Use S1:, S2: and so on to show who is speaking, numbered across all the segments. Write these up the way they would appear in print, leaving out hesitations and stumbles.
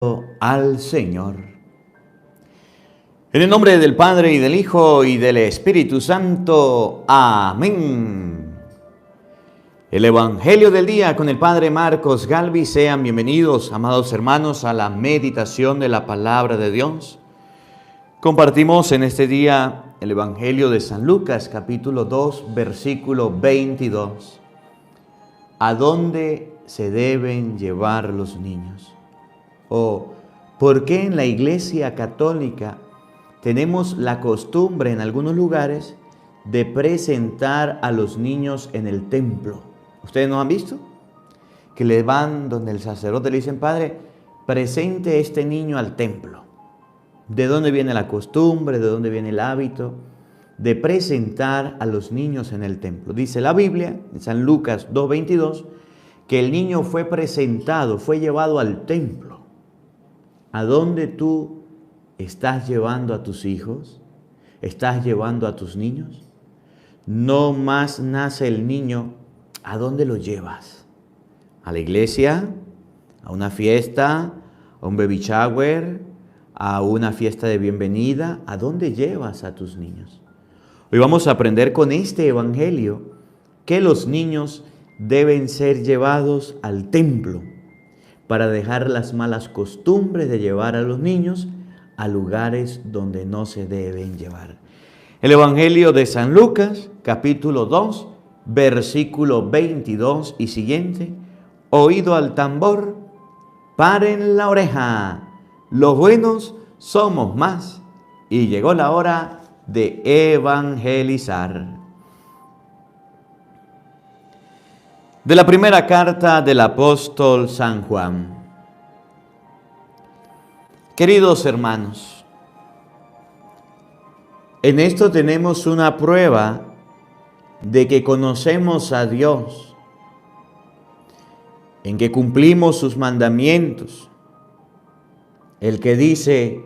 S1: al Señor. En el nombre del Padre, y del Hijo, y del Espíritu Santo. Amén. El Evangelio del día con el Padre Marcos Galvi. Sean bienvenidos, amados hermanos, a la meditación de la Palabra de Dios. Compartimos en este día el Evangelio de San Lucas, capítulo 2, versículo 22. ¿A dónde se deben llevar los niños? ¿O por qué en la Iglesia Católica tenemos la costumbre en algunos lugares de presentar a los niños en el templo? ¿Ustedes no han visto? Que le van donde el sacerdote le dicen: Padre, presente este niño al templo. ¿De dónde viene la costumbre? ¿De dónde viene el hábito de presentar a los niños en el templo? Dice la Biblia, en San Lucas 2:22, que el niño fue presentado, fue llevado al templo. ¿A dónde tú estás llevando a tus hijos? ¿Estás llevando a tus niños? No más nace el niño, ¿a dónde lo llevas? ¿A la iglesia? ¿A una fiesta? ¿A un baby shower? ¿A una fiesta de bienvenida? ¿A dónde llevas a tus niños? Hoy vamos a aprender con este evangelio que los niños deben ser llevados al templo para dejar las malas costumbres de llevar a los niños a lugares donde no se deben llevar. El Evangelio de San Lucas, capítulo 2, versículo 22 y siguiente. Oído al tambor, paren la oreja, los buenos somos más, y llegó la hora de evangelizar. De la primera carta del apóstol San Juan. Queridos hermanos, en esto tenemos una prueba de que conocemos a Dios, en que cumplimos sus mandamientos. El que dice: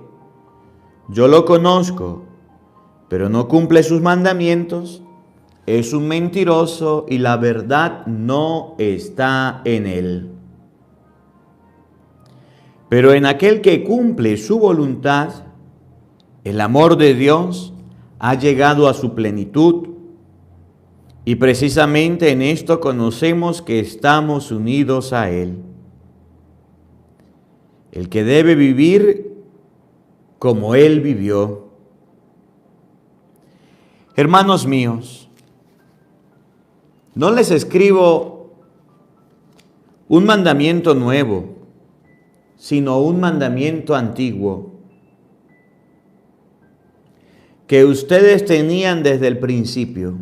S1: yo lo conozco, pero no cumple sus mandamientos, es un mentiroso y la verdad no está en él. Pero en aquel que cumple su voluntad, el amor de Dios ha llegado a su plenitud, y precisamente en esto conocemos que estamos unidos a Él. El que debe vivir como Él vivió. Hermanos míos, no les escribo un mandamiento nuevo, sino un mandamiento antiguo que ustedes tenían desde el principio.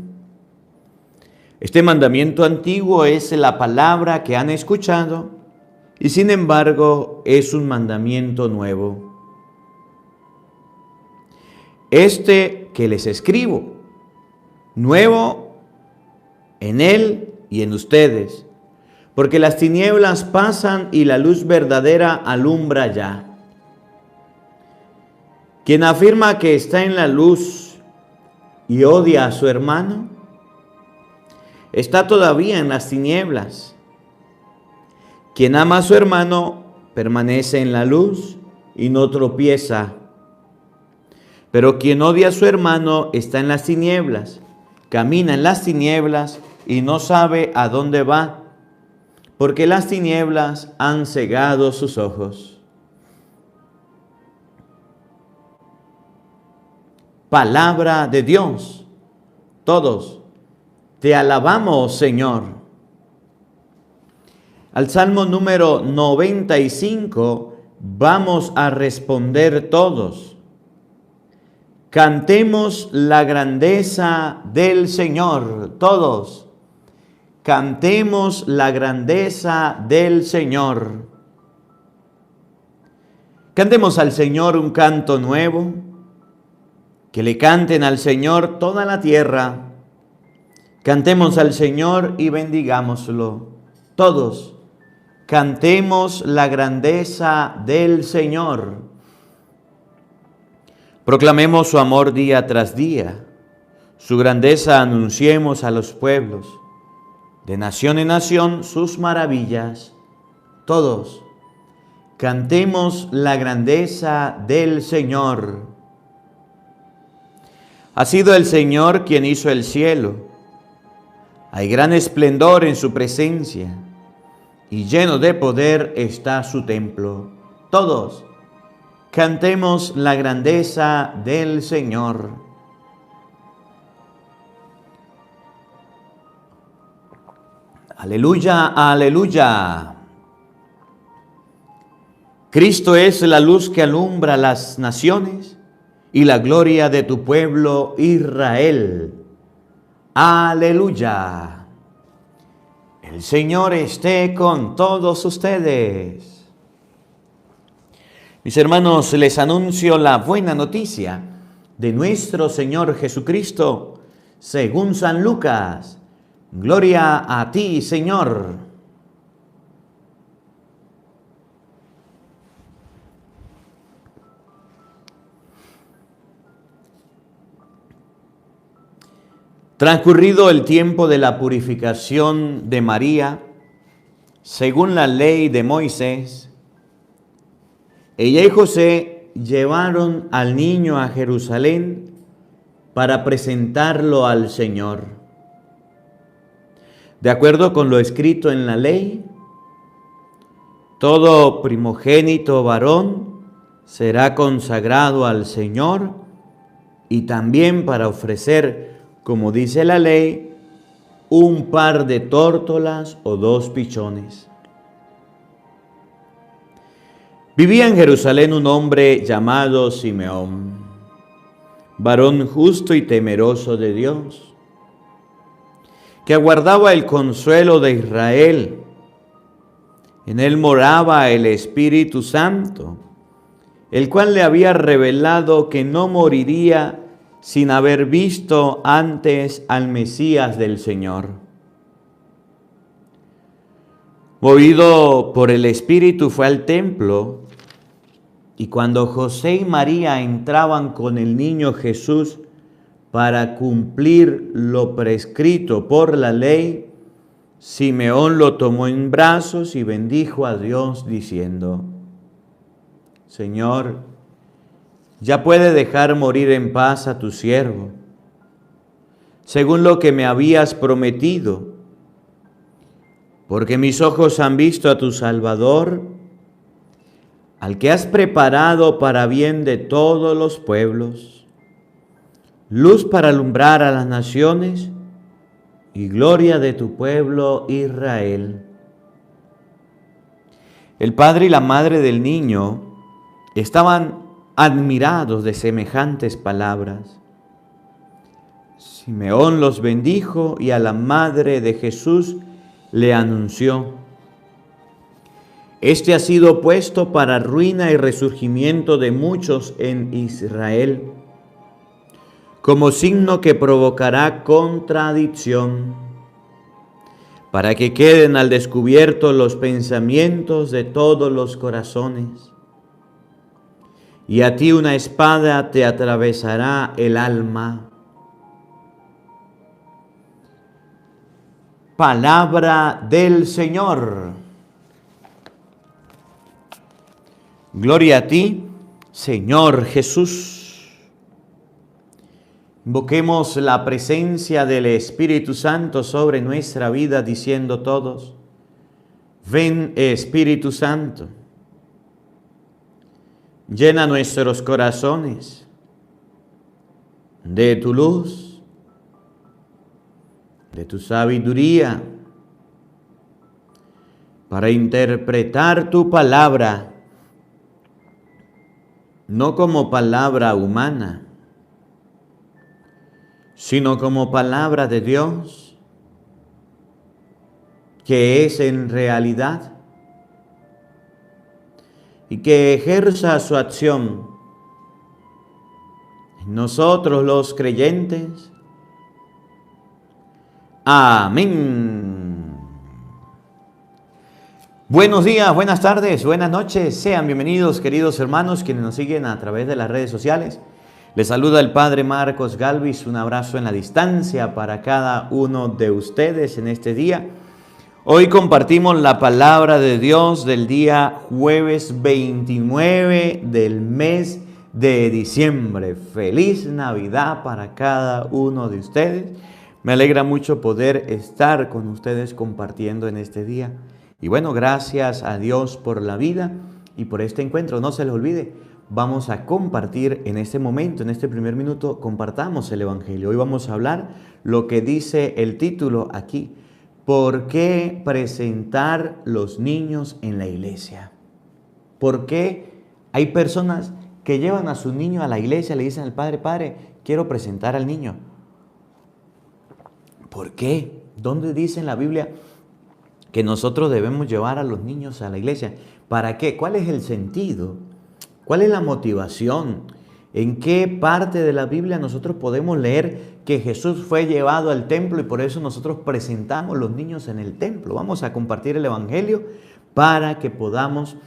S1: Este mandamiento antiguo es la palabra que han escuchado y sin embargo es un mandamiento nuevo. Este que les escribo, nuevo en Él y en ustedes, porque las tinieblas pasan y la luz verdadera alumbra ya. Quien afirma que está en la luz y odia a su hermano, está todavía en las tinieblas. Quien ama a su hermano permanece en la luz y no tropieza. Pero quien odia a su hermano está en las tinieblas, camina en las tinieblas y no sabe a dónde va, porque las tinieblas han cegado sus ojos. Palabra de Dios. Todos te alabamos, Señor. Al Salmo número 95 vamos a responder todos. Cantemos la grandeza del Señor. Todos. Cantemos la grandeza del Señor. Cantemos al Señor un canto nuevo. Que le canten al Señor toda la tierra. Cantemos al Señor y bendigámoslo. Todos. Cantemos la grandeza del Señor. Proclamemos su amor día tras día. Su grandeza anunciemos a los pueblos. De nación en nación sus maravillas. Todos Cantemos la grandeza del Señor. Ha sido el Señor quien hizo el cielo. Hay gran esplendor en su presencia y lleno de poder está su templo. Todos cantemos la grandeza del Señor. Aleluya, aleluya. Cristo es la luz que alumbra las naciones y la gloria de tu pueblo Israel. Aleluya. El Señor esté con todos ustedes. Mis hermanos, les anuncio la buena noticia de nuestro Señor Jesucristo, según San Lucas. Gloria a ti, Señor. Transcurrido el tiempo de la purificación de María, según la ley de Moisés, ella y José llevaron al niño a Jerusalén para presentarlo al Señor. De acuerdo con lo escrito en la ley, todo primogénito varón será consagrado al Señor y también para ofrecer, como dice la ley, un par de tórtolas o 2 pichones. Vivía en Jerusalén un hombre llamado Simeón, varón justo y temeroso de Dios, que aguardaba el consuelo de Israel. En él moraba el Espíritu Santo, el cual le había revelado que no moriría sin haber visto antes al Mesías del Señor. Movido por el Espíritu fue al templo, y cuando José y María entraban con el niño Jesús para cumplir lo prescrito por la ley, Simeón lo tomó en brazos y bendijo a Dios diciendo: Señor, ya puede dejar morir en paz a tu siervo, según lo que me habías prometido, porque mis ojos han visto a tu Salvador, al que has preparado para bien de todos los pueblos, luz para alumbrar a las naciones y gloria de tu pueblo Israel. El padre y la madre del niño estaban admirados de semejantes palabras. Simeón los bendijo y a la madre de Jesús le anunció: Este ha sido puesto para ruina y resurgimiento de muchos en Israel, como signo que provocará contradicción, para que queden al descubierto los pensamientos de todos los corazones. Y a ti una espada te atravesará el alma. Palabra del Señor. Gloria a ti, Señor Jesús. Invoquemos la presencia del Espíritu Santo sobre nuestra vida, diciendo todos: ven, Espíritu Santo. Llena nuestros corazones de tu luz, de tu sabiduría, para interpretar tu palabra, no como palabra humana, sino como palabra de Dios, que es en realidad, y que ejerza su acción en nosotros los creyentes. Amén. Buenos días, buenas tardes, buenas noches. Sean bienvenidos, queridos hermanos, quienes nos siguen a través de las redes sociales. Les saluda el Padre Marcos Galvis. Un abrazo en la distancia para cada uno de ustedes en este día. Hoy compartimos la palabra de Dios del día jueves 29 del mes de diciembre. Feliz Navidad para cada uno de ustedes. Me alegra mucho poder estar con ustedes compartiendo en este día. Y bueno, gracias a Dios por la vida y por este encuentro. No se les olvide, vamos a compartir en este momento, en este primer minuto, compartamos el Evangelio. Hoy vamos a hablar lo que dice el título aquí. ¿Por qué presentar los niños en la iglesia? ¿Por qué hay personas que llevan a su niño a la iglesia, le dicen al padre, padre, quiero presentar al niño? ¿Por qué? ¿Dónde dice en la Biblia que nosotros debemos llevar a los niños a la iglesia? ¿Para qué? ¿Cuál es el sentido? ¿Cuál es la motivación? ¿En qué parte de la Biblia nosotros podemos leer que Jesús fue llevado al templo y por eso nosotros presentamos los niños en el templo? Vamos a compartir el Evangelio para que podamos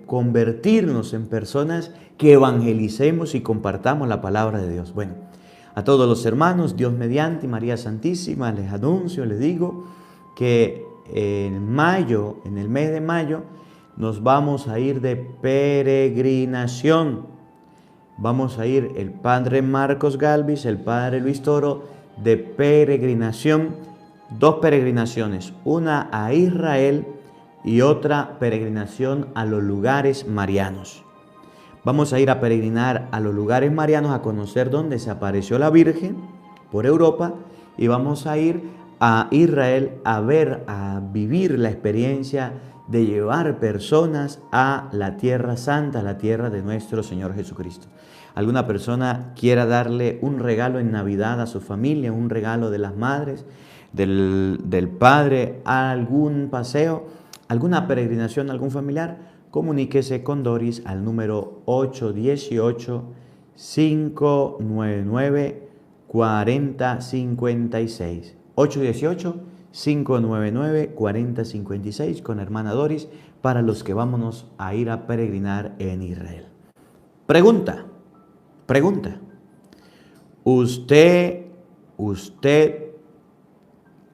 S1: convertirnos en personas que evangelicemos y compartamos la palabra de Dios. Bueno, a todos los hermanos, Dios mediante y María Santísima, les anuncio, les digo que en mayo, en el mes de mayo, nos vamos a ir de peregrinación. Vamos a ir el padre Marcos Galvis, el padre Luis Toro, de peregrinación, dos peregrinaciones, una a Israel y otra peregrinación a los lugares marianos. Vamos a ir a peregrinar a los lugares marianos, a conocer dónde se apareció la Virgen por Europa, y vamos a ir a Israel a ver, a vivir la experiencia de llevar personas a la tierra santa, a la tierra de nuestro Señor Jesucristo. Alguna persona quiera darle un regalo en Navidad a su familia, un regalo de las madres, del padre, algún paseo, alguna peregrinación, algún familiar, comuníquese con Doris al número 818-599-4056. 818-599-4056 con hermana Doris para los que vámonos a ir a peregrinar en Israel. Pregunta. ¿Usted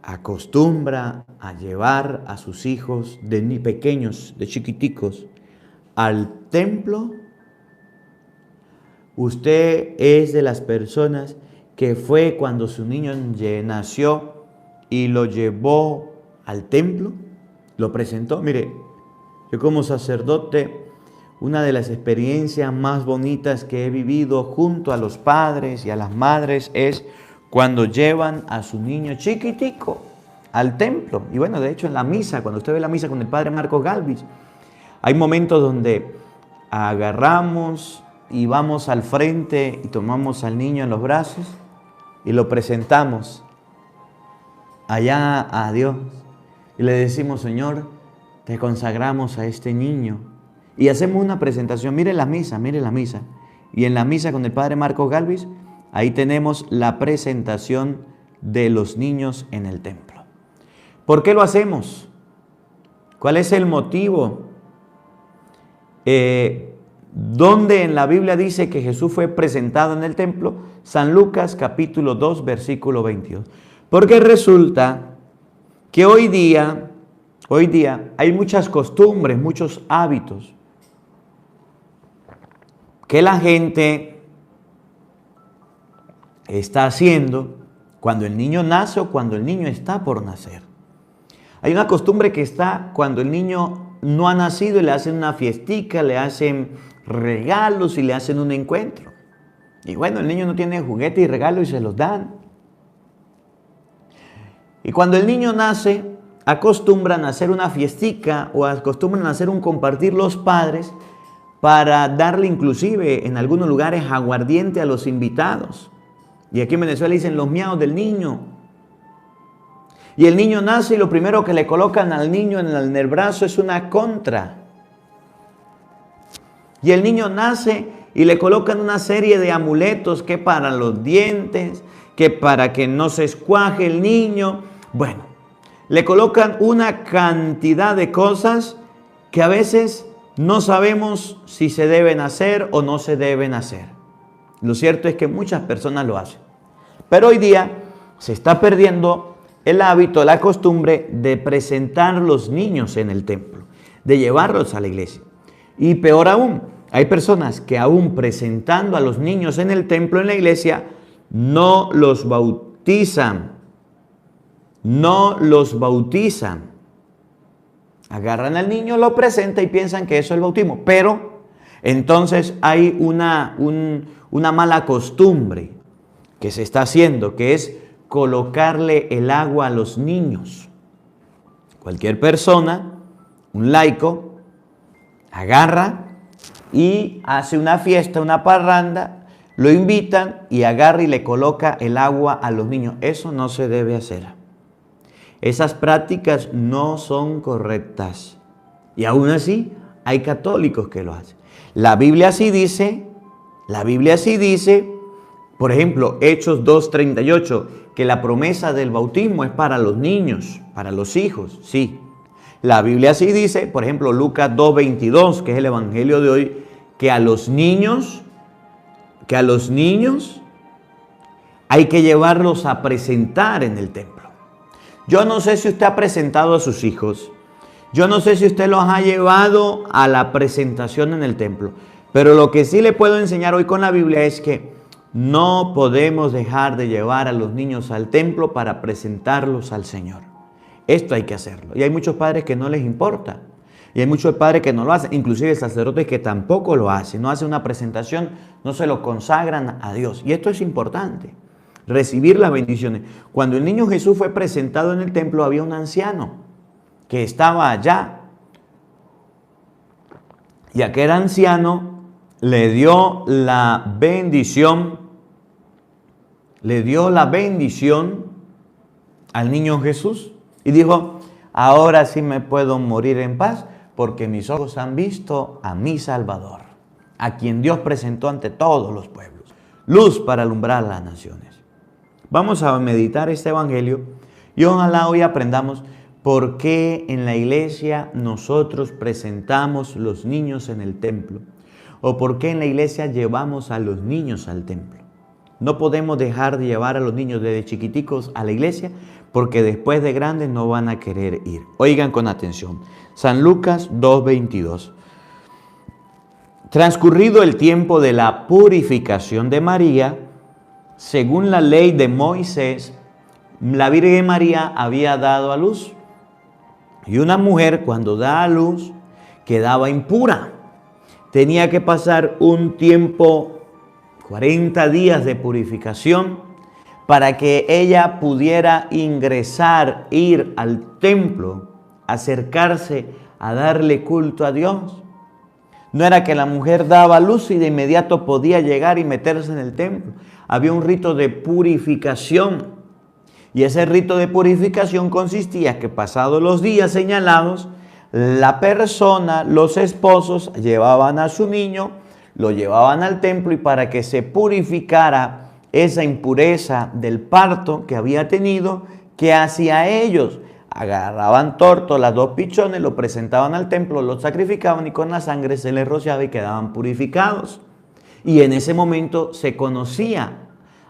S1: acostumbra a llevar a sus hijos de pequeños, de chiquiticos, al templo? ¿Usted es de las personas que fue cuando su niño nació y lo llevó al templo? ¿Lo presentó? Mire, yo como sacerdote, una de las experiencias más bonitas que he vivido junto a los padres y a las madres es cuando llevan a su niño chiquitico al templo. Y bueno, de hecho en la misa, cuando usted ve la misa con el padre Marcos Galvis, hay momentos donde agarramos y vamos al frente y tomamos al niño en los brazos y lo presentamos allá a Dios. Y le decimos, Señor, te consagramos a este niño. Y hacemos una presentación. Mire la misa. Y en la misa con el padre Marcos Galvis, ahí tenemos la presentación de los niños en el templo. ¿Por qué lo hacemos? ¿Cuál es el motivo? ¿Dónde en la Biblia dice que Jesús fue presentado en el templo? San Lucas capítulo 2 versículo 22. Porque resulta que hoy día hay muchas costumbres, muchos hábitos que la gente está haciendo cuando el niño nace o cuando el niño está por nacer. Hay una costumbre que está cuando el niño no ha nacido y le hacen una fiestica, le hacen regalos y le hacen un encuentro. Y bueno, el niño no tiene juguete y regalo y se los dan. Y cuando el niño nace, acostumbran a hacer una fiestica o acostumbran a hacer un compartir los padres para darle inclusive en algunos lugares aguardiente a los invitados. Y aquí en Venezuela dicen los miados del niño. Y el niño nace y lo primero que le colocan al niño en el brazo es una contra. Y el niño nace y le colocan una serie de amuletos que para los dientes, que para que no se escuaje el niño. Bueno, le colocan una cantidad de cosas que a veces no sabemos si se deben hacer o no se deben hacer. Lo cierto es que muchas personas lo hacen. Pero hoy día se está perdiendo el hábito, la costumbre de presentar los niños en el templo, de llevarlos a la iglesia. Y peor aún, hay personas que aún presentando a los niños en el templo, en la iglesia, no los bautizan. No los bautizan. Agarran al niño, lo presentan y piensan que eso es el bautismo. Pero entonces hay una mala costumbre que se está haciendo, que es colocarle el agua a los niños. Cualquier persona, un laico, agarra y hace una fiesta, una parranda, lo invitan y agarra y le coloca el agua a los niños. Eso no se debe hacer. Esas prácticas no son correctas. Y aún así hay católicos que lo hacen. La Biblia sí dice, por ejemplo, Hechos 2:38, que la promesa del bautismo es para los niños, para los hijos, sí. La Biblia sí dice, por ejemplo, Lucas 2:22, que es el evangelio de hoy, que a los niños hay que llevarlos a presentar en el templo. Yo no sé si usted ha presentado a sus hijos, yo no sé si usted los ha llevado a la presentación en el templo, pero lo que sí le puedo enseñar hoy con la Biblia es que no podemos dejar de llevar a los niños al templo para presentarlos al Señor. Esto hay que hacerlo. Y hay muchos padres que no les importa. Y hay muchos padres que no lo hacen, inclusive sacerdotes que tampoco lo hacen. No hacen una presentación, no se lo consagran a Dios. Y esto es importante. Recibir las bendiciones. Cuando el niño Jesús fue presentado en el templo, había un anciano que estaba allá. Y aquel anciano le dio la bendición al niño Jesús. Y dijo, ahora sí me puedo morir en paz, porque mis ojos han visto a mi Salvador, a quien Dios presentó ante todos los pueblos, luz para alumbrar las naciones. Vamos a meditar este evangelio y ojalá hoy aprendamos por qué en la iglesia nosotros presentamos los niños en el templo, o por qué en la iglesia llevamos a los niños al templo. No podemos dejar de llevar a los niños desde chiquiticos a la iglesia, porque después de grandes no van a querer ir. Oigan con atención. San Lucas 2:22. Transcurrido el tiempo de la purificación de María, según la ley de Moisés, la Virgen María había dado a luz. Y una mujer cuando da a luz quedaba impura. Tenía que pasar un tiempo, 40 días de purificación, para que ella pudiera ingresar, ir al templo, acercarse a darle culto a Dios. No era que la mujer daba luz y de inmediato podía llegar y meterse en el templo. Había un rito de purificación. Y ese rito de purificación consistía que pasados los días señalados, la persona, los esposos, llevaban a su niño, lo llevaban al templo y para que se purificara esa impureza del parto que había tenido, ¿qué hacía ellos? Agarraban tórtolas, 2 pichones, lo presentaban al templo, lo sacrificaban y con la sangre se les rociaba y quedaban purificados. Y en ese momento se conocía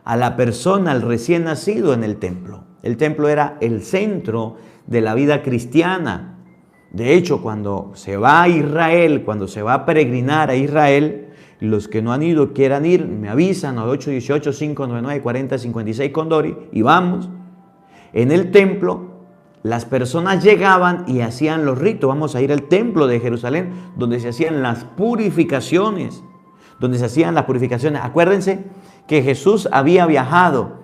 S1: a la persona, al recién nacido en el templo. El templo era el centro de la vida cristiana. De hecho, cuando se va a Israel, cuando se va a peregrinar a Israel, los que no han ido, quieran ir, me avisan al 818-599-4056 con Dori y vamos. En el templo, las personas llegaban y hacían los ritos. Vamos a ir al templo de Jerusalén, donde se hacían las purificaciones. Acuérdense que Jesús había viajado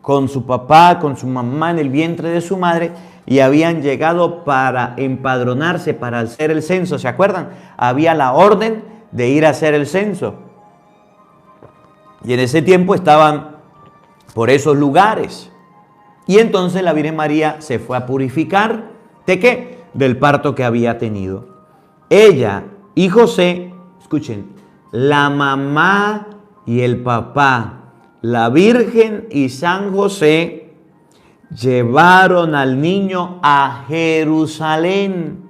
S1: con su papá, con su mamá en el vientre de su madre y habían llegado para empadronarse, para hacer el censo. ¿Se acuerdan? Había la orden de ir a hacer el censo. Y en ese tiempo estaban por esos lugares. Y entonces la Virgen María se fue a purificar. ¿De qué? Del parto que había tenido. Ella y José, escuchen, la mamá y el papá, la Virgen y San José, llevaron al niño a Jerusalén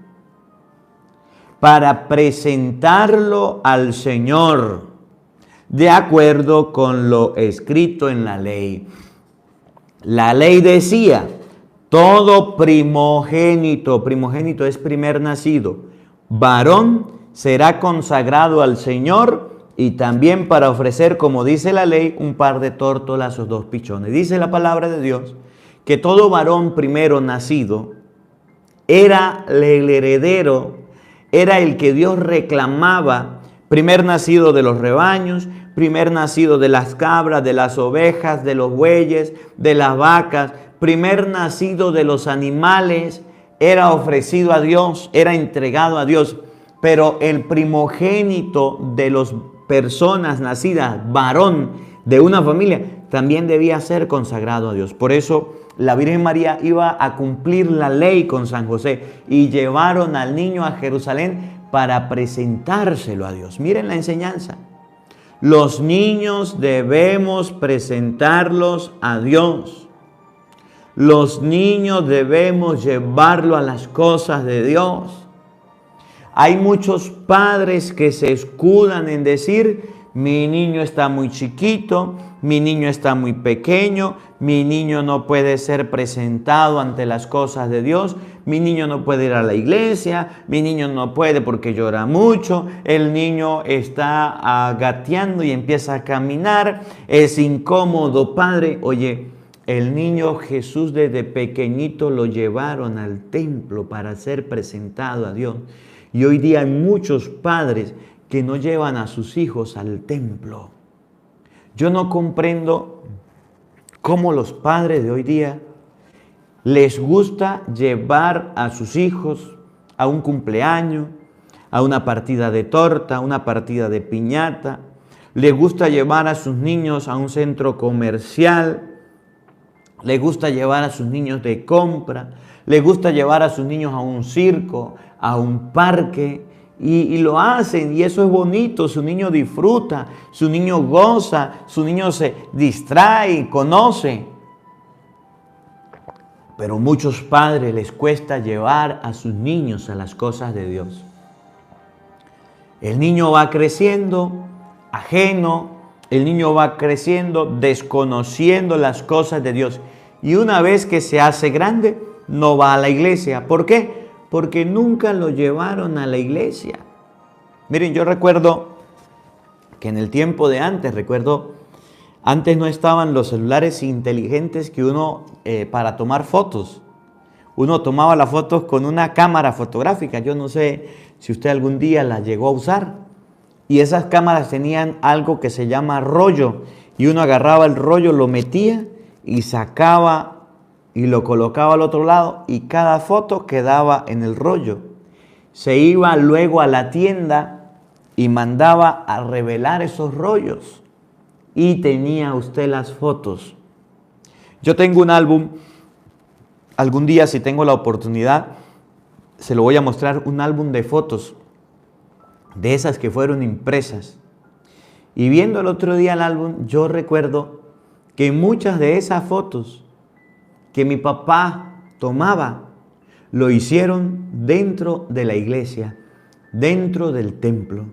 S1: para presentarlo al Señor, de acuerdo con lo escrito en la ley. La ley decía, todo primogénito, primogénito es primer nacido, varón será consagrado al Señor y también para ofrecer, como dice la ley, un par de tórtolas o 2 pichones. Dice la palabra de Dios que todo varón primero nacido era el heredero, era el que Dios reclamaba, primer nacido de los rebaños, primer nacido de las cabras, de las ovejas, de los bueyes, de las vacas, primer nacido de los animales, era ofrecido a Dios, era entregado a Dios. Pero el primogénito de las personas nacidas, varón de una familia, también debía ser consagrado a Dios. Por eso la Virgen María iba a cumplir la ley con San José y llevaron al niño a Jerusalén para presentárselo a Dios. Miren la enseñanza. Los niños debemos presentarlos a Dios. Los niños debemos llevarlo a las cosas de Dios. Hay muchos padres que se escudan en decir, mi niño está muy chiquito, mi niño está muy pequeño, mi niño no puede ser presentado ante las cosas de Dios, mi niño no puede ir a la iglesia, mi niño no puede porque llora mucho, el niño está gateando y empieza a caminar, es incómodo, padre. Oye, el niño Jesús desde pequeñito lo llevaron al templo para ser presentado a Dios. Y hoy día hay muchos padres que no llevan a sus hijos al templo. Yo no comprendo cómo los padres de hoy día les gusta llevar a sus hijos a un cumpleaños, a una partida de torta, a una partida de piñata. Les gusta llevar a sus niños a un centro comercial. Les gusta llevar a sus niños de compra. Les gusta llevar a sus niños a un circo, a un parque. Y lo hacen y eso es bonito, su niño disfruta, su niño goza, su niño se distrae, conoce. Pero muchos padres les cuesta llevar a sus niños a las cosas de Dios. El niño va creciendo ajeno, el niño va creciendo desconociendo las cosas de Dios. Y una vez que se hace grande, no va a la iglesia. ¿Por qué? Porque nunca lo llevaron a la iglesia. Miren, yo recuerdo que en el tiempo de antes, antes no estaban los celulares inteligentes que uno, para tomar fotos. Uno tomaba las fotos con una cámara fotográfica. Yo no sé si usted algún día la llegó a usar. Y esas cámaras tenían algo que se llama rollo. Y uno agarraba el rollo, lo metía y sacaba y lo colocaba al otro lado y cada foto quedaba en el rollo. Se iba luego a la tienda y mandaba a revelar esos rollos y tenía usted las fotos. Yo tengo un álbum, algún día si tengo la oportunidad, se lo voy a mostrar, un álbum de fotos, de esas que fueron impresas. Y viendo el otro día el álbum, yo recuerdo que muchas de esas fotos que mi papá tomaba, lo hicieron dentro de la iglesia, dentro del templo.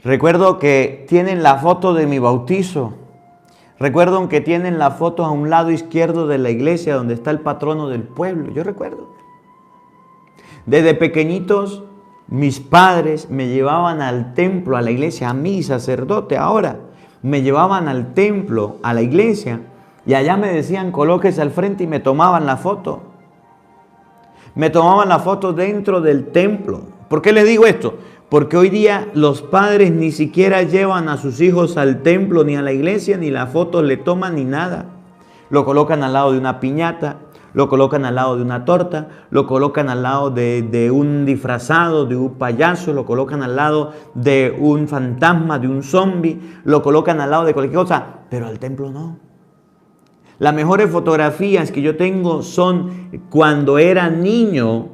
S1: Recuerdo que tienen la foto de mi bautizo. Recuerdo que tienen la foto a un lado izquierdo de la iglesia donde está el patrono del pueblo. Yo recuerdo. Desde pequeñitos, mis padres me llevaban al templo, a la iglesia, a mí, sacerdote ahora. Me llevaban al templo, a la iglesia. Y allá me decían, colóquese al frente y me tomaban la foto. Me tomaban la foto dentro del templo. ¿Por qué les digo esto? Porque hoy día los padres ni siquiera llevan a sus hijos al templo, ni a la iglesia, ni la foto le toman, ni nada. Lo colocan al lado de una piñata, lo colocan al lado de una torta, lo colocan al lado de un disfrazado, de un payaso, lo colocan al lado de un fantasma, de un zombie, lo colocan al lado de cualquier cosa, pero al templo no. Las mejores fotografías que yo tengo son cuando era niño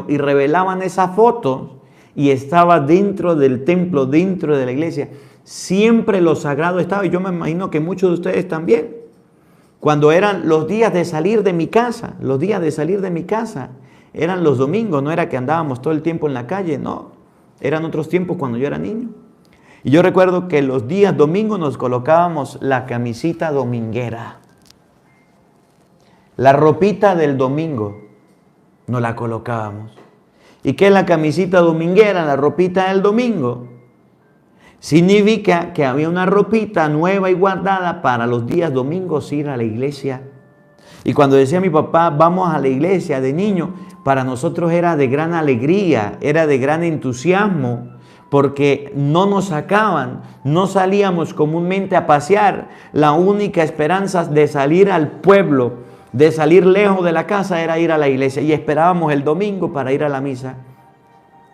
S1: y revelaban esas fotos y estaba dentro del templo, dentro de la iglesia. Siempre lo sagrado estaba, y yo me imagino que muchos de ustedes también. Cuando eran los días de salir de mi casa, eran los domingos, no era que andábamos todo el tiempo en la calle, no. Eran otros tiempos cuando yo era niño. Y yo recuerdo que los días domingos nos colocábamos la camisita dominguera. La ropita del domingo nos la colocábamos. ¿Y qué es la camisita dominguera, la ropita del domingo? Significa que había una ropita nueva y guardada para los días domingos ir a la iglesia. Y cuando decía mi papá, vamos a la iglesia de niño, para nosotros era de gran alegría, era de gran entusiasmo, porque no nos sacaban, no salíamos comúnmente a pasear. La única esperanza de salir al pueblo, de salir lejos de la casa, era ir a la iglesia. Y esperábamos el domingo para ir a la misa.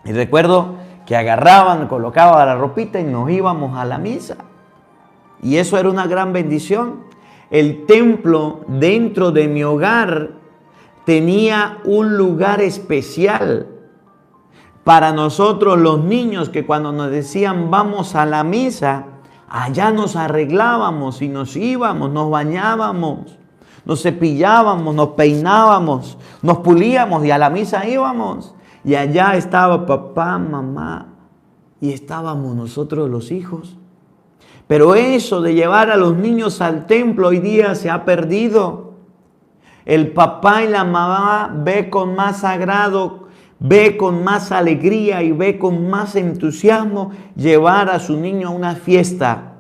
S1: Y recuerdo que agarraban, colocaban la ropita y nos íbamos a la misa. Y eso era una gran bendición. El templo dentro de mi hogar tenía un lugar especial para nosotros los niños, que cuando nos decían vamos a la misa, allá nos arreglábamos y nos íbamos, nos bañábamos, nos cepillábamos, nos peinábamos, nos pulíamos y a la misa íbamos. Y allá estaba papá, mamá y estábamos nosotros los hijos. Pero eso de llevar a los niños al templo hoy día se ha perdido. El papá y la mamá ve con más agrado, ve con más alegría y ve con más entusiasmo llevar a su niño a una fiesta,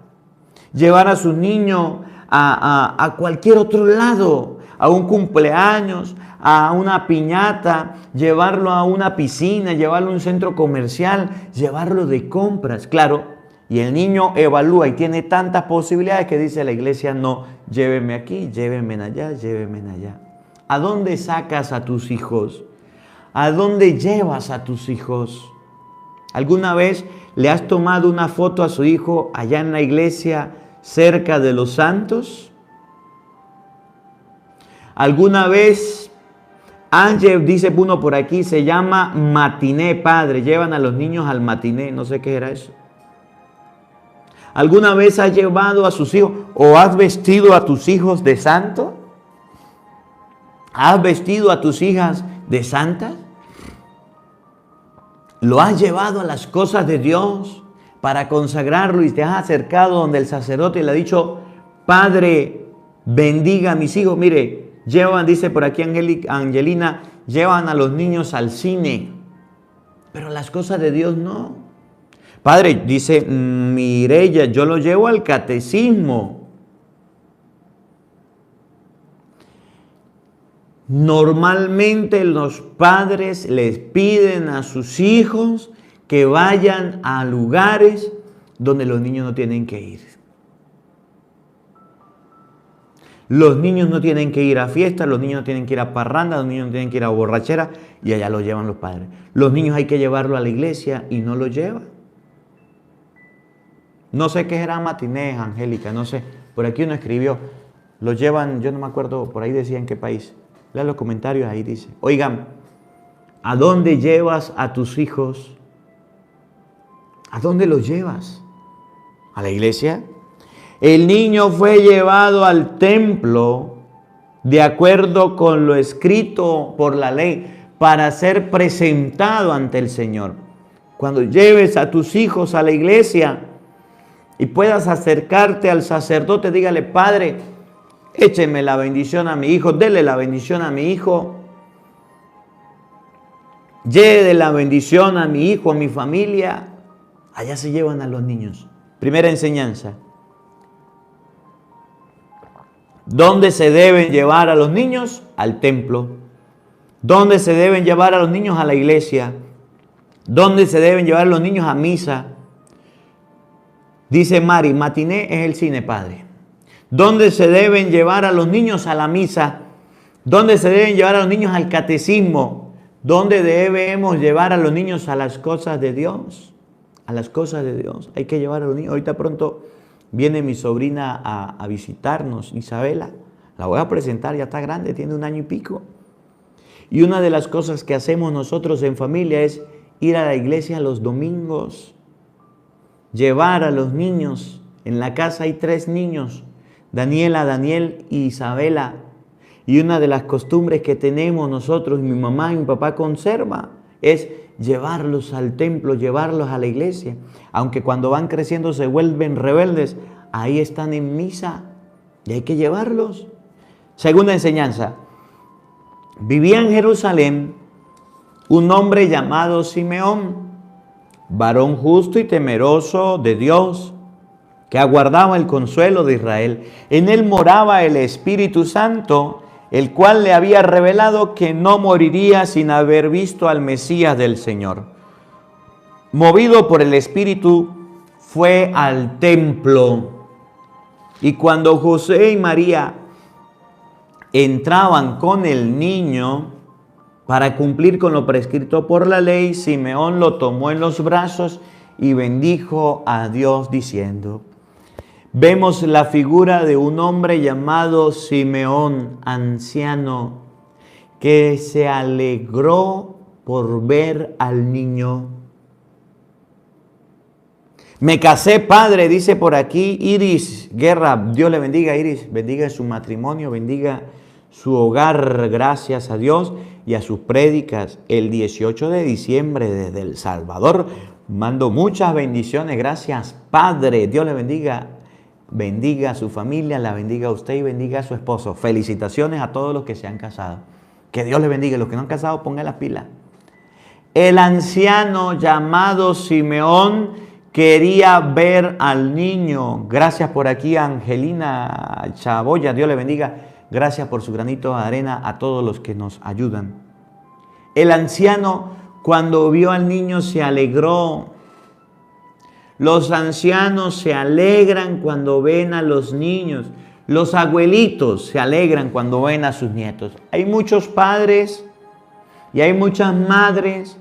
S1: llevar a su niño a cualquier otro lado, a un cumpleaños, a una piñata, llevarlo a una piscina, llevarlo a un centro comercial, llevarlo de compras, claro. Y el niño evalúa y tiene tantas posibilidades que dice la iglesia, no, lléveme aquí, lléveme allá, lléveme allá. ¿A dónde sacas a tus hijos? ¿A dónde llevas a tus hijos? ¿Alguna vez le has tomado una foto a su hijo allá en la iglesia cerca de los santos? ¿Alguna vez, Ángel, dice uno por aquí, se llama matiné, padre, llevan a los niños al matiné, no sé qué era eso? ¿Alguna vez has llevado a sus hijos o has vestido a tus hijos de santo? ¿Has vestido a tus hijas de santas? ¿Lo has llevado a las cosas de Dios para consagrarlo y te has acercado donde el sacerdote y le ha dicho, Padre, bendiga a mis hijos? Mire, llevan, dice por aquí Angelina, llevan a los niños al cine, pero las cosas de Dios no. Padre, dice Mireya, yo lo llevo al catecismo. Normalmente los padres les piden a sus hijos que vayan a lugares donde los niños no tienen que ir. Los niños no tienen que ir a fiestas, los niños no tienen que ir a parrandas, los niños no tienen que ir a borrachera y allá los llevan los padres. Los niños hay que llevarlo a la iglesia y no lo llevan. No sé qué era matinés, Angélica, no sé. Por aquí uno escribió, lo llevan, yo no me acuerdo, por ahí decía en qué país. Lea los comentarios, ahí dice. Oigan, ¿a dónde llevas a tus hijos? ¿A dónde los llevas? ¿A la iglesia? El niño fue llevado al templo de acuerdo con lo escrito por la ley para ser presentado ante el Señor. Cuando lleves a tus hijos a la iglesia y puedas acercarte al sacerdote, dígale, Padre, écheme la bendición a mi hijo, dele la bendición a mi hijo, lleve la bendición a mi hijo, a mi familia. Allá se llevan a los niños. Primera enseñanza. ¿Dónde se deben llevar a los niños? Al templo. ¿Dónde se deben llevar a los niños? A la iglesia. ¿Dónde se deben llevar a los niños? A misa. Dice Mari, matiné es el cine, Padre. ¿Dónde se deben llevar a los niños? A la misa. ¿Dónde se deben llevar a los niños? Al catecismo. ¿Dónde debemos llevar a los niños? A las cosas de Dios. A las cosas de Dios. Hay que llevar a los niños. Ahorita pronto viene mi sobrina a visitarnos, Isabela. La voy a presentar, ya está grande, tiene 1 año y pico. Y una de las cosas que hacemos nosotros en familia es ir a la iglesia los domingos. Llevar a los niños. En la casa hay 3 niños, Daniela, Daniel y Isabela. Y una de las costumbres que tenemos nosotros, mi mamá y mi papá conserva, es llevarlos al templo, llevarlos a la iglesia. Aunque cuando van creciendo se vuelven rebeldes, ahí están en misa y hay que llevarlos. Segunda enseñanza. Vivía en Jerusalén un hombre llamado Simeón, varón justo y temeroso de Dios, que aguardaba el consuelo de Israel. En él moraba el Espíritu Santo, el cual le había revelado que no moriría sin haber visto al Mesías del Señor. Movido por el Espíritu, fue al templo. Y cuando José y María entraban con el niño para cumplir con lo prescrito por la ley, Simeón lo tomó en los brazos y bendijo a Dios diciendo. Vemos la figura de un hombre llamado Simeón, anciano, que se alegró por ver al niño. Me casé, padre, dice por aquí Iris Guerra. Dios le bendiga, Iris. Bendiga su matrimonio, bendiga su hogar. Gracias a Dios y a sus prédicas. El 18 de diciembre desde El Salvador. Mando muchas bendiciones. Gracias, padre. Dios le bendiga. Bendiga a su familia, la bendiga a usted y bendiga a su esposo. Felicitaciones a todos los que se han casado. Que Dios le bendiga. Los que no han casado, pongan las pilas. El anciano llamado Simeón quería ver al niño. Gracias por aquí, Angelina Chaboya. Dios le bendiga. Gracias por su granito de arena a todos los que nos ayudan. El anciano, cuando vio al niño, se alegró. Los ancianos se alegran cuando ven a los niños. Los abuelitos se alegran cuando ven a sus nietos. Hay muchos padres y hay muchas madres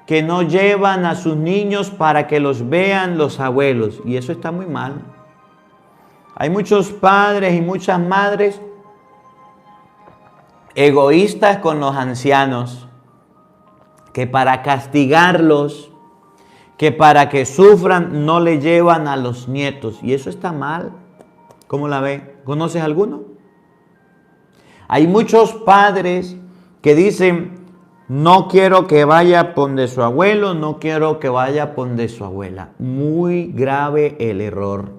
S1: que no llevan a sus niños para que los vean los abuelos. Y eso está muy mal. Hay muchos padres y muchas madres egoístas con los ancianos, que para castigarlos, que para que sufran, no le llevan a los nietos. Y eso está mal. ¿Cómo la ve? ¿Conoces alguno? Hay muchos padres que dicen, no quiero que vaya donde su abuelo, no quiero que vaya donde su abuela. Muy grave el error.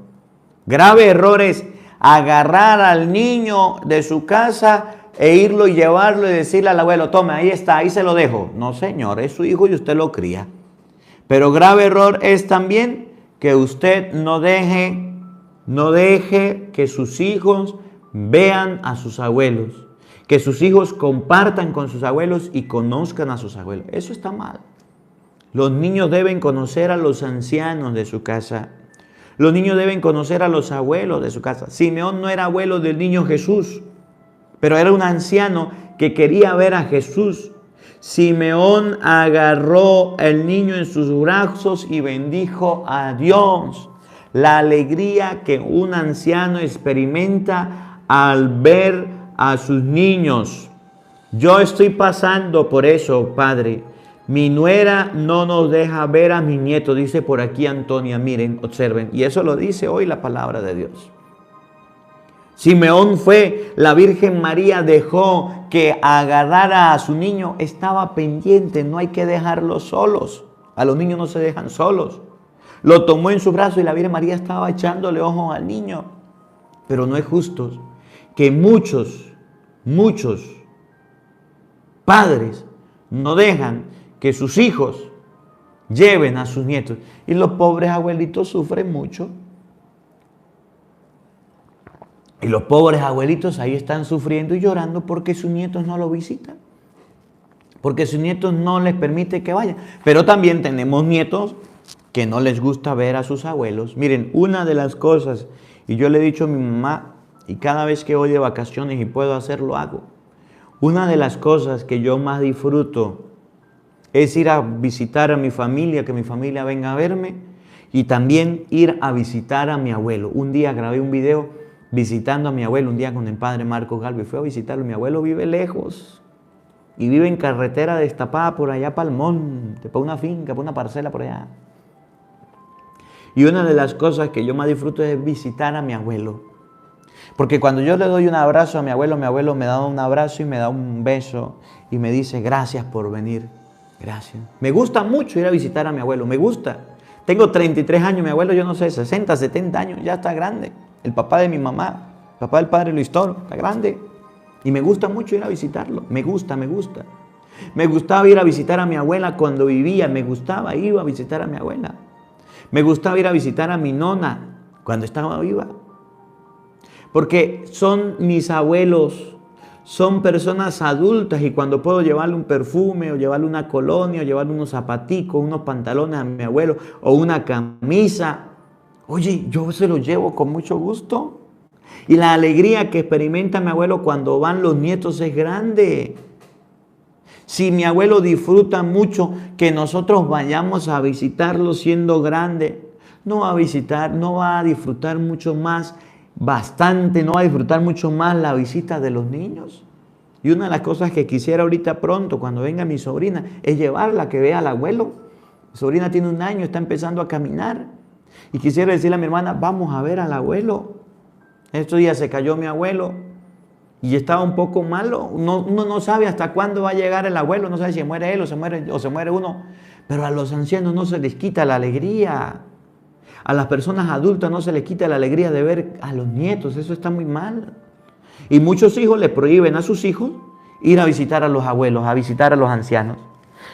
S1: Grave error es agarrar al niño de su casa e irlo y llevarlo y decirle al abuelo, tome, ahí está, ahí se lo dejo. No, señor, es su hijo y usted lo cría. Pero grave error es también que usted no deje que sus hijos vean a sus abuelos, que sus hijos compartan con sus abuelos y conozcan a sus abuelos. Eso está mal. Los niños deben conocer a los ancianos de su casa. Los niños deben conocer a los abuelos de su casa. Simeón no era abuelo del niño Jesús, pero era un anciano que quería ver a Jesús. Simeón agarró al niño en sus brazos y bendijo a Dios. La alegría que un anciano experimenta al ver a sus niños. Yo estoy pasando por eso, padre. Mi nuera no nos deja ver a mi nieto, dice por aquí Antonia. Miren, observen. Y eso lo dice hoy la palabra de Dios. Simeón fue, la Virgen María dejó que agarrara a su niño, estaba pendiente, no hay que dejarlos solos. A los niños no se dejan solos. Lo tomó en su brazo y la Virgen María estaba echándole ojos al niño. Pero no es justo que muchos padres no dejan que sus hijos lleven a sus nietos. Y los pobres abuelitos sufren mucho. Y los pobres abuelitos ahí están sufriendo y llorando porque sus nietos no lo visitan. Porque sus nietos no les permite que vayan. Pero también tenemos nietos que no les gusta ver a sus abuelos. Miren, una de las cosas, y yo le he dicho a mi mamá, y cada vez que voy de vacaciones y puedo hacerlo, hago. Una de las cosas que yo más disfruto es ir a visitar a mi familia, que mi familia venga a verme, y también ir a visitar a mi abuelo. Un día grabé un video visitando a mi abuelo, un día con el padre Marcos Galvez, fui a visitarlo. Mi abuelo vive lejos y vive en carretera destapada por allá para el monte, para una finca, para una parcela por allá. Y una de las cosas que yo más disfruto es visitar a mi abuelo. Porque cuando yo le doy un abrazo a mi abuelo me da un abrazo y me da un beso y me dice gracias por venir. Gracias. Me gusta mucho ir a visitar a mi abuelo, me gusta. Tengo 33 años, mi abuelo, yo no sé, 60, 70 años, ya está grande. El papá de mi mamá, el papá del padre Luis Toro, está grande. Y me gusta mucho ir a visitarlo, me gusta, me gusta. Me gustaba ir a visitar a mi abuela cuando vivía, iba a visitar a mi abuela. Me gustaba ir a visitar a mi nona cuando estaba viva. Porque son mis abuelos, son personas adultas y cuando puedo llevarle un perfume o llevarle una colonia o llevarle unos zapaticos, unos pantalones a mi abuelo o una camisa, oye, yo se los llevo con mucho gusto. Y la alegría que experimenta mi abuelo cuando van los nietos es grande. Si mi abuelo disfruta mucho que nosotros vayamos a visitarlo siendo grande, no va a disfrutar mucho más, no va a disfrutar mucho más la visita de los niños. Y una de las cosas que quisiera ahorita pronto, cuando venga mi sobrina, es llevarla a que vea al abuelo. Mi sobrina tiene 1 año, está empezando a caminar. Y quisiera decirle a mi hermana, vamos a ver al abuelo. Estos días se cayó mi abuelo y estaba un poco malo. Uno no sabe hasta cuándo va a llegar el abuelo, no sabe si muere él o se muere uno. Pero a los ancianos no se les quita la alegría. A las personas adultas no se les quita la alegría de ver a los nietos. Eso está muy mal. Y muchos hijos le prohíben a sus hijos ir a visitar a los abuelos, a visitar a los ancianos.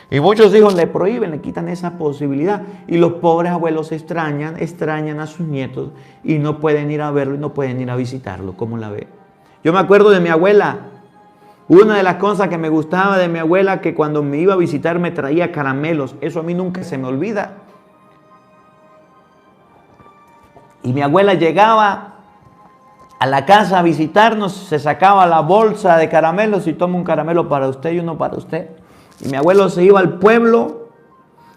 S1: Y muchos hijos le prohíben, le quitan esa posibilidad. Y los pobres abuelos extrañan a sus nietos y no pueden ir a verlo y no pueden ir a visitarlo. ¿Cómo la ve? Yo me acuerdo de mi abuela. Una de las cosas que me gustaba de mi abuela, que cuando me iba a visitar me traía caramelos. Eso a mí nunca se me olvida. Y mi abuela llegaba a la casa a visitarnos, se sacaba la bolsa de caramelos y toma un caramelo para usted y uno para usted. Y mi abuelo se iba al pueblo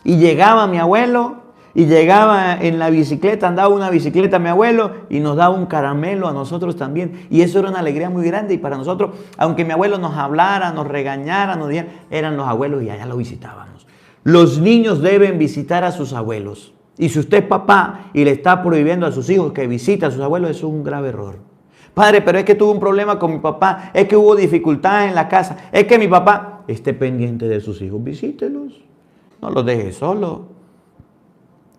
S1: y llegaba mi abuelo y llegaba en la bicicleta, andaba una bicicleta mi abuelo y nos daba un caramelo a nosotros también. Y eso era una alegría muy grande y para nosotros, aunque mi abuelo nos hablara, nos regañara, nos dijera, eran los abuelos y allá lo visitábamos. Los niños deben visitar a sus abuelos. Y si usted es papá y le está prohibiendo a sus hijos que visiten a sus abuelos, eso es un grave error. Padre, pero es que tuve un problema con mi papá, es que hubo dificultades en la casa, es que mi papá esté pendiente de sus hijos, visítelos. No los deje solo.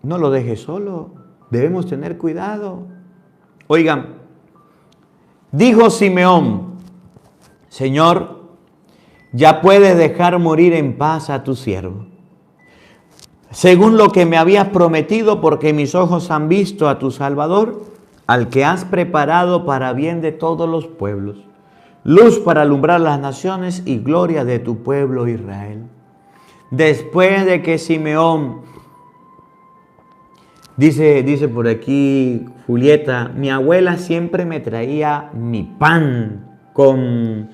S1: No lo deje solo. Debemos tener cuidado. Oigan, dijo Simeón, Señor, ya puedes dejar morir en paz a tu siervo, según lo que me habías prometido, porque mis ojos han visto a tu Salvador, al que has preparado para bien de todos los pueblos, luz para alumbrar las naciones y gloria de tu pueblo Israel. Después de que Simeón, dice por aquí Julieta, mi abuela siempre me traía mi pan con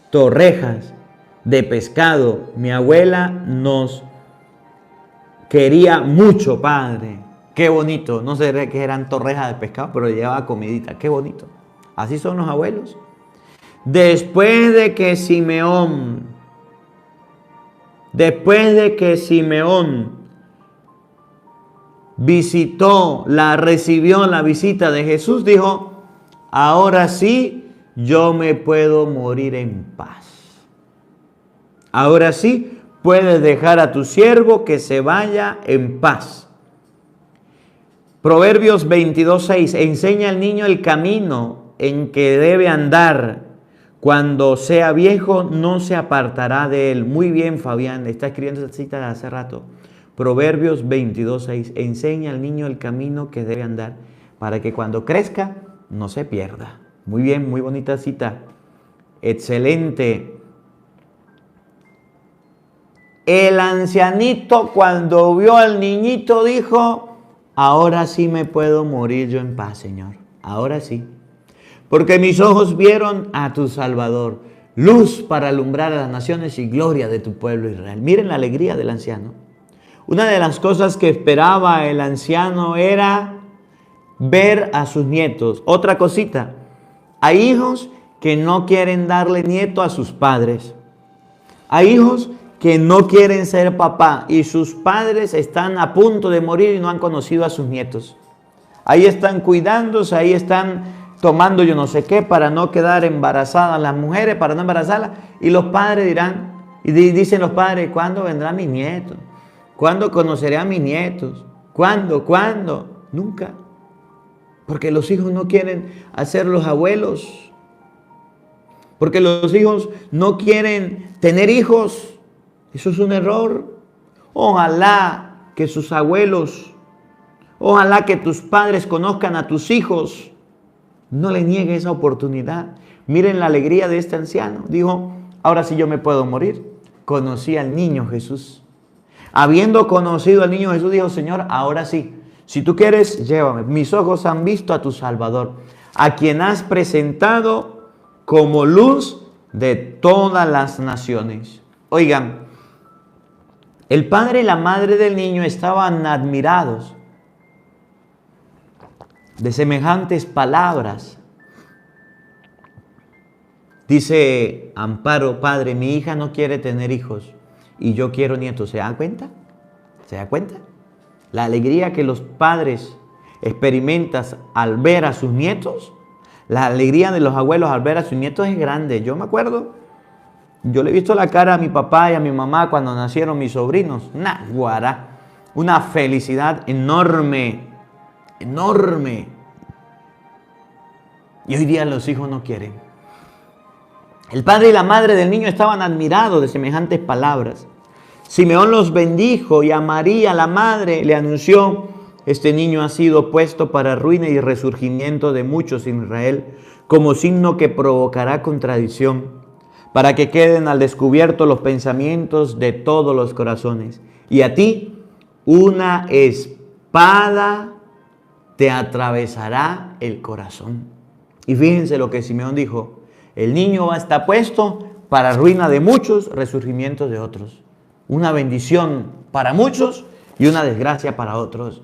S1: torrejas de pescado. Mi abuela nos quería mucho, Padre. Qué bonito. No sé qué eran torrejas de pescado, pero llevaba comidita. Qué bonito. Así son los abuelos. Después de que Simeón recibió la visita de Jesús, dijo, ahora sí, yo me puedo morir en paz. Ahora sí, puedes dejar a tu siervo que se vaya en paz. Proverbios 22:6, enseña al niño el camino en que debe andar. Cuando sea viejo, no se apartará de él. Muy bien, Fabián, está escribiendo esa cita de hace rato. Proverbios 22:6, enseña al niño el camino que debe andar para que cuando crezca no se pierda. Muy bien, muy bonita cita. Excelente. El ancianito, cuando vio al niñito, dijo, ahora sí me puedo morir yo en paz, Señor. Ahora sí. Porque mis ojos vieron a tu Salvador, luz para alumbrar a las naciones y gloria de tu pueblo Israel. Miren la alegría del anciano. Una de las cosas que esperaba el anciano era ver a sus nietos. Otra cosita, hay hijos que no quieren darle nieto a sus padres. Hay hijos que no quieren ser papá y sus padres están a punto de morir y no han conocido a sus nietos. Ahí están cuidándose, ahí están tomando yo no sé qué para no quedar embarazadas las mujeres, para no embarazarlas. Y los padres dirán, Y dicen los padres, ¿cuándo vendrán mis nietos? ¿Cuándo conoceré a mis nietos? ¿Cuándo? ¿Cuándo? Nunca. Porque los hijos no quieren hacer los abuelos. Porque los hijos no quieren tener hijos. Eso es un error. Ojalá que sus abuelos, ojalá que tus padres conozcan a tus hijos. No le niegue esa oportunidad. Miren la alegría de este anciano. Dijo, ahora sí yo me puedo morir. Conocí al niño Jesús. Habiendo conocido al niño Jesús, dijo, Señor, ahora sí. Si tú quieres, llévame. Mis ojos han visto a tu Salvador, a quien has presentado como luz de todas las naciones. Oigan, el padre y la madre del niño estaban admirados de semejantes palabras. Dice Amparo, padre, mi hija no quiere tener hijos y yo quiero nietos. ¿Se dan cuenta? ¿Se dan cuenta? La alegría que los padres experimentan al ver a sus nietos, la alegría de los abuelos al ver a sus nietos es grande. Yo me acuerdo, yo le he visto la cara a mi papá y a mi mamá cuando nacieron mis sobrinos. Guará, una felicidad enorme, enorme. Y hoy día los hijos no quieren. El padre y la madre del niño estaban admirados de semejantes palabras. Simeón los bendijo y a María, la madre, le anunció, este niño ha sido puesto para ruina y resurgimiento de muchos en Israel, como signo que provocará contradicción, para que queden al descubierto los pensamientos de todos los corazones. Y a ti, una espada te atravesará el corazón. Y fíjense lo que Simeón dijo, el niño va a estar puesto para ruina de muchos, resurgimiento de otros. Una bendición para muchos y una desgracia para otros.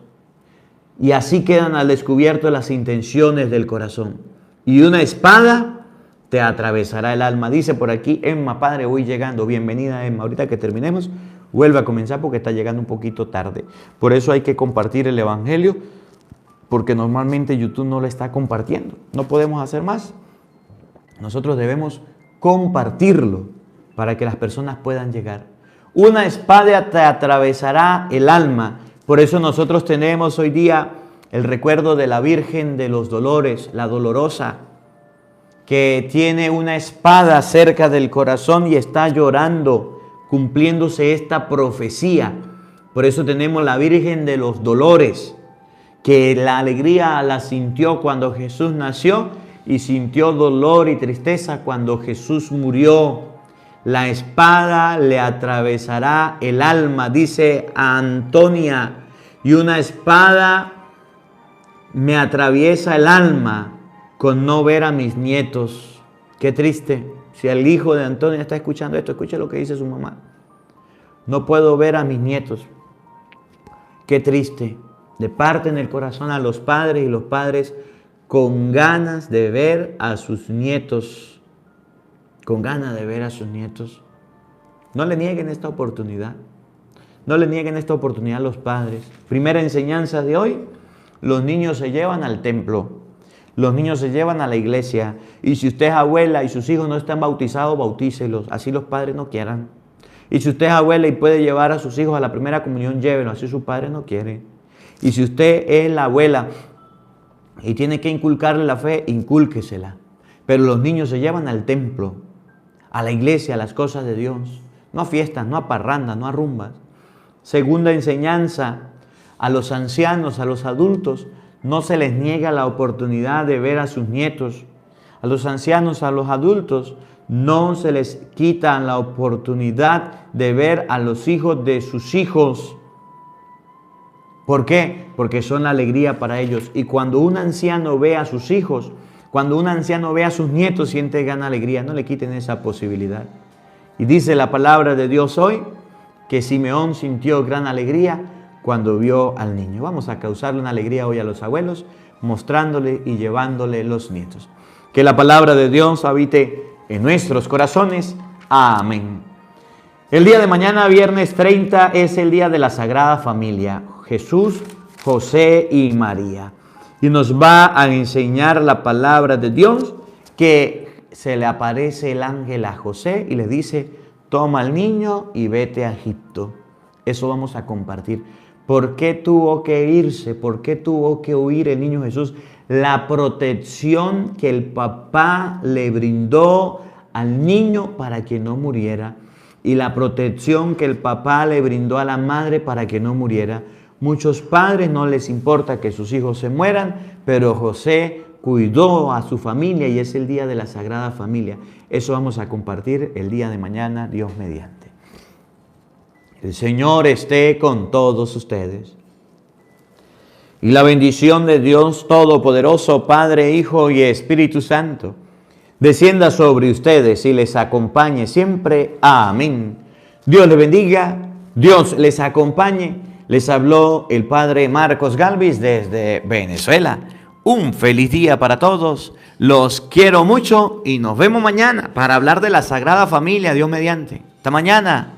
S1: Y así quedan al descubierto las intenciones del corazón. Y una espada te atravesará el alma. Dice por aquí Emma, padre, voy llegando. Bienvenida, Emma. Ahorita que terminemos, vuelve a comenzar porque está llegando un poquito tarde. Por eso hay que compartir el Evangelio, porque normalmente YouTube no lo está compartiendo. No podemos hacer más. Nosotros debemos compartirlo para que las personas puedan llegar. Una espada te atravesará el alma. Por eso nosotros tenemos hoy día el recuerdo de la Virgen de los Dolores, la Dolorosa, que tiene una espada cerca del corazón y está llorando, cumpliéndose esta profecía. Por eso tenemos la Virgen de los Dolores, que la alegría la sintió cuando Jesús nació y sintió dolor y tristeza cuando Jesús murió. La espada le atravesará el alma, dice Antonia, y una espada me atraviesa el alma con no ver a mis nietos. Qué triste. Si el hijo de Antonia está escuchando esto, escuche lo que dice su mamá. No puedo ver a mis nietos. Qué triste. Le parten el corazón a los padres y los padres con ganas de ver a sus nietos, con ganas de ver a sus nietos. No le nieguen esta oportunidad. No le nieguen esta oportunidad a los padres. Primera enseñanza de hoy, los niños se llevan al templo. Los niños se llevan a la iglesia. Y si usted es abuela y sus hijos no están bautizados, bautícelos. Así los padres no quieran. Y si usted es abuela y puede llevar a sus hijos a la primera comunión, llévenlo. Así sus padres no quieren. Y si usted es la abuela y tiene que inculcarle la fe, incúlquesela. Pero los niños se llevan al templo, a la iglesia, a las cosas de Dios. No a fiestas, no a parrandas, no a rumbas. Segunda enseñanza, a los ancianos, a los adultos, no se les niega la oportunidad de ver a sus nietos. A los ancianos, a los adultos, no se les quita la oportunidad de ver a los hijos de sus hijos. ¿Por qué? Porque son la alegría para ellos. Y cuando un anciano ve a sus hijos, cuando un anciano ve a sus nietos, siente gran alegría. No le quiten esa posibilidad. Y dice la palabra de Dios hoy que Simeón sintió gran alegría cuando vio al niño. Vamos a causarle una alegría hoy a los abuelos, mostrándole y llevándole los nietos. Que la palabra de Dios habite en nuestros corazones. Amén. El día de mañana, viernes 30, es el día de la Sagrada Familia. Jesús, José y María. Y nos va a enseñar la palabra de Dios que se le aparece el ángel a José y le dice, toma al niño y vete a Egipto. Eso vamos a compartir. ¿Por qué tuvo que irse? ¿Por qué tuvo que huir el niño Jesús? La protección que el papá le brindó al niño para que no muriera, y la protección que el papá le brindó a la madre para que no muriera. Muchos padres no les importa que sus hijos se mueran, pero José cuidó a su familia y es el día de la Sagrada Familia. Eso vamos a compartir el día de mañana, Dios mediante. El Señor esté con todos ustedes. Y la bendición de Dios Todopoderoso, Padre, Hijo y Espíritu Santo, descienda sobre ustedes y les acompañe siempre. Amén. Dios les bendiga, Dios les acompañe. Les habló el Padre Marcos Galvis desde Venezuela. Un feliz día para todos. Los quiero mucho y nos vemos mañana para hablar de la Sagrada Familia, Dios mediante. Hasta mañana.